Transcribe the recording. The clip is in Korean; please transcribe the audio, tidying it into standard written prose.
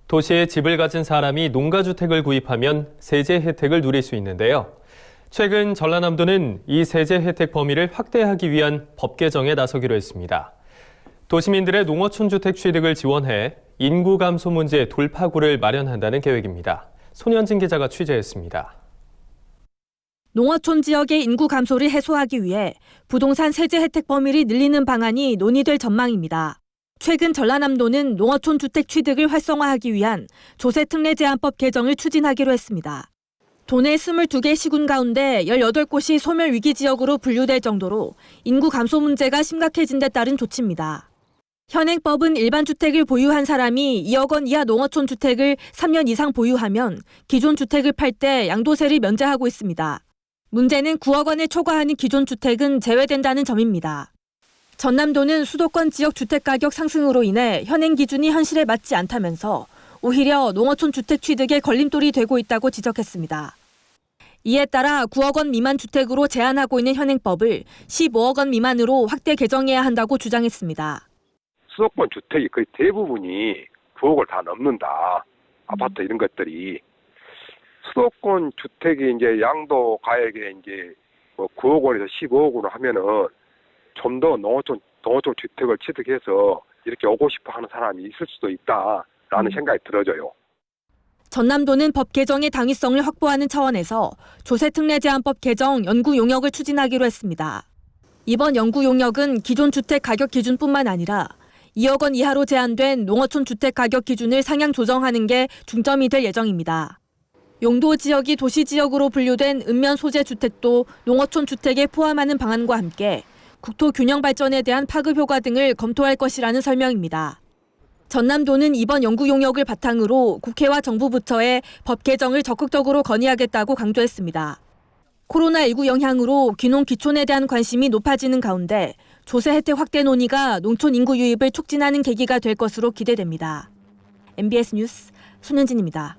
도시에 집을 가진 사람이 농가주택을 구입하면 세제 혜택을 누릴 수 있는데요. 최근 전라남도는 이 세제 혜택 범위를 확대하기 위한 법 개정에 나서기로 했습니다. 도시민들의 농어촌 주택 취득을 지원해 인구 감소 문제 돌파구를 마련한다는 계획입니다. 손현진 기자가 취재했습니다. 농어촌 지역의 인구 감소를 해소하기 위해 부동산 세제 혜택 범위를 늘리는 방안이 논의될 전망입니다. 최근 전라남도는 농어촌 주택 취득을 활성화하기 위한 조세특례 제한법 개정을 추진하기로 했습니다. 도내 22개 시군 가운데 18곳이 소멸 위기 지역으로 분류될 정도로 인구 감소 문제가 심각해진 데 따른 조치입니다. 현행법은 일반 주택을 보유한 사람이 2억 원 이하 농어촌 주택을 3년 이상 보유하면 기존 주택을 팔 때 양도세를 면제하고 있습니다. 문제는 9억 원을 초과하는 기존 주택은 제외된다는 점입니다. 전남도는 수도권 지역 주택가격 상승으로 인해 현행 기준이 현실에 맞지 않다면서 오히려 농어촌 주택 취득에 걸림돌이 되고 있다고 지적했습니다. 이에 따라 9억 원 미만 주택으로 제한하고 있는 현행법을 15억 원 미만으로 확대 개정해야 한다고 주장했습니다. 수도권 주택이 거의 대부분이 9억을 다 넘는다. 아파트 이런 것들이. 수도권 주택이 이제 양도 가액에 이제 9억 원에서 15억 원으로 하면은 좀 더 농어촌 주택을 취득해서 이렇게 오고 싶어 하는 사람이 있을 수도 있다라는 생각이 들어져요. 전남도는 법 개정의 당위성을 확보하는 차원에서 조세특례 제한법 개정 연구 용역을 추진하기로 했습니다. 이번 연구 용역은 기존 주택 가격 기준뿐만 아니라 2억 원 이하로 제한된 농어촌 주택 가격 기준을 상향 조정하는 게 중점이 될 예정입니다. 용도 지역이 도시 지역으로 분류된 읍면 소재 주택도 농어촌 주택에 포함하는 방안과 함께 국토 균형 발전에 대한 파급 효과 등을 검토할 것이라는 설명입니다. 전남도는 이번 연구 용역을 바탕으로 국회와 정부 부처에 법 개정을 적극적으로 건의하겠다고 강조했습니다. 코로나19 영향으로 귀농 귀촌에 대한 관심이 높아지는 가운데 조세 혜택 확대 논의가 농촌 인구 유입을 촉진하는 계기가 될 것으로 기대됩니다. MBS 뉴스 손현진입니다.